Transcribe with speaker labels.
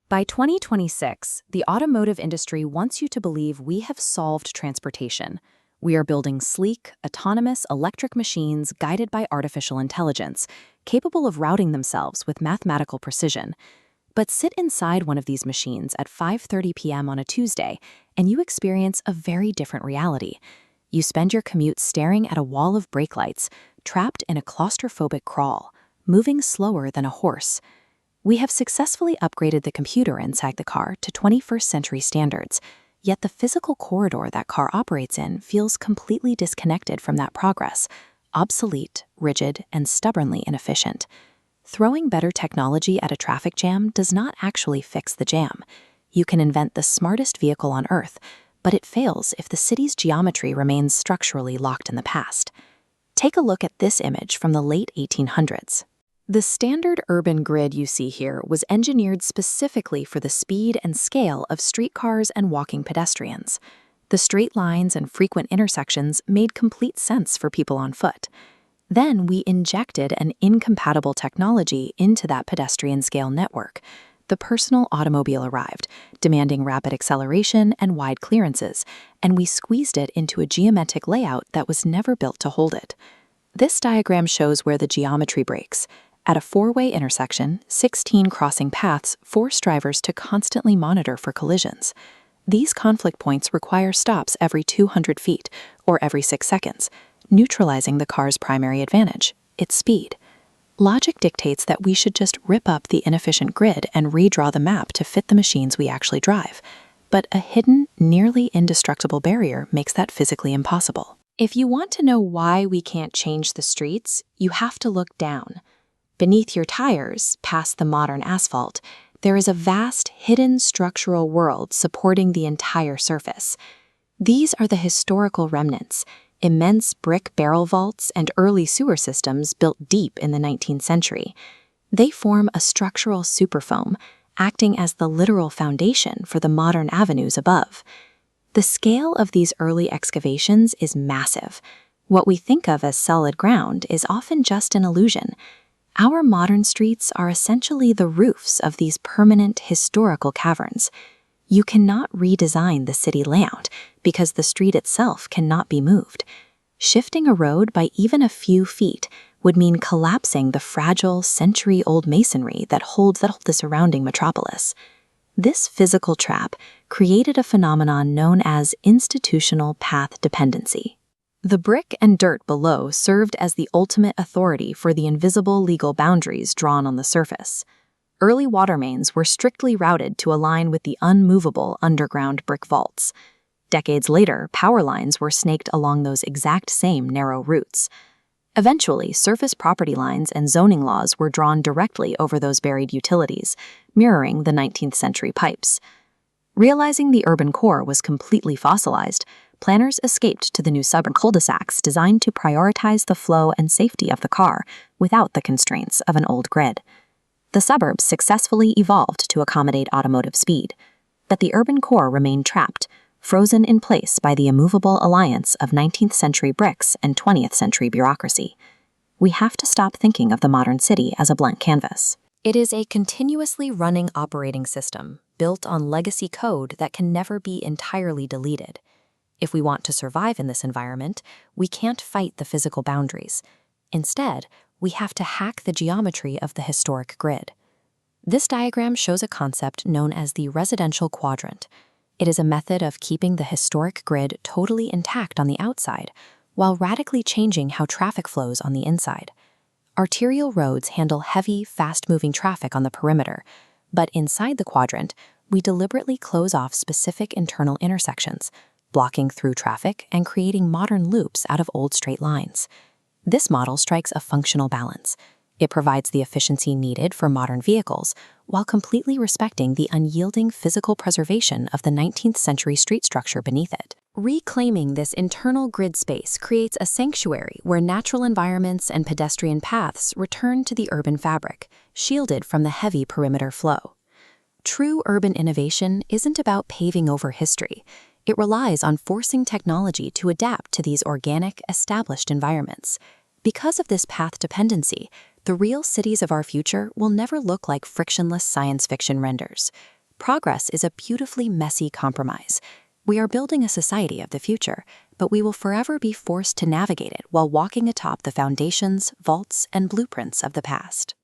Speaker 1: By 2026, the automotive industry wants you to believe we have solved transportation. We are building sleek, autonomous electric machines guided by artificial intelligence, capable of routing themselves with mathematical precision. But sit inside one of these machines at 5:30 p.m. on a Tuesday, and you experience a very different reality. You spend your commute staring at a wall of brake lights, trapped in a claustrophobic crawl, moving slower than a horse. We have successfully upgraded the computer inside the car to 21st century standards, yet the physical corridor that car operates in feels completely disconnected from that progress, obsolete, rigid, and stubbornly inefficient. Throwing better technology at a traffic jam does not actually fix the jam. You can invent the smartest vehicle on Earth, but it fails if the city's geometry remains structurally locked in the past. Take a look at this image from the late 1800s. The standard urban grid you see here was engineered specifically for the speed and scale of streetcars and walking pedestrians. The straight lines and frequent intersections made complete sense for people on foot. Then we injected an incompatible technology into that pedestrian-scale network. The personal automobile arrived, demanding rapid acceleration and wide clearances, and we squeezed it into a geometric layout that was never built to hold it. This diagram shows where the geometry breaks. At a four-way intersection, 16 crossing paths force drivers to constantly monitor for collisions. These conflict points require stops every 200 feet, or every 6 seconds, neutralizing the car's primary advantage, its speed. Logic dictates that we should just rip up the inefficient grid and redraw the map to fit the machines we actually drive. But a hidden, nearly indestructible barrier makes that physically impossible. If you want to know why we can't change the streets, you have to look down. Beneath your tires, past the modern asphalt, there is a vast, hidden structural world supporting the entire surface. These are the historical remnants, immense brick barrel vaults and early sewer systems built deep in the 19th century. They form a structural superfoam, acting as the literal foundation for the modern avenues above. The scale of these early excavations is massive. What we think of as solid ground is often just an illusion. Our modern streets are essentially the roofs of these permanent historical caverns. You cannot redesign the city layout because the street itself cannot be moved. Shifting a road by even a few feet would mean collapsing the fragile, century-old masonry that holds the surrounding metropolis. This physical trap created a phenomenon known as institutional path dependency. The brick and dirt below served as the ultimate authority for the invisible legal boundaries drawn on the surface. Early water mains were strictly routed to align with the unmovable underground brick vaults. Decades later, power lines were snaked along those exact same narrow routes. Eventually, surface property lines and zoning laws were drawn directly over those buried utilities, mirroring the 19th century pipes. Realizing the urban core was completely fossilized, planners escaped to the new suburban cul-de-sacs designed to prioritize the flow and safety of the car without the constraints of an old grid. The suburbs successfully evolved to accommodate automotive speed, but the urban core remained trapped, frozen in place by the immovable alliance of 19th century bricks and 20th century bureaucracy. We have to stop thinking of the modern city as a blank canvas. It is a continuously running operating system built on legacy code that can never be entirely deleted. If we want to survive in this environment, we can't fight the physical boundaries. Instead, we have to hack the geometry of the historic grid. This diagram shows a concept known as the residential quadrant. It is a method of keeping the historic grid totally intact on the outside, while radically changing how traffic flows on the inside. Arterial roads handle heavy, fast-moving traffic on the perimeter, but inside the quadrant, we deliberately close off specific internal intersections, blocking through traffic and creating modern loops out of old straight lines. This model strikes a functional balance. It provides the efficiency needed for modern vehicles, while completely respecting the unyielding physical preservation of the 19th century street structure beneath it. Reclaiming this internal grid space creates a sanctuary where natural environments and pedestrian paths return to the urban fabric, shielded from the heavy perimeter flow. True urban innovation isn't about paving over history. It relies on forcing technology to adapt to these organic, established environments. Because of this path dependency, the real cities of our future will never look like frictionless science fiction renders. Progress is a beautifully messy compromise. We are building a society of the future, but we will forever be forced to navigate it while walking atop the foundations, vaults, and blueprints of the past.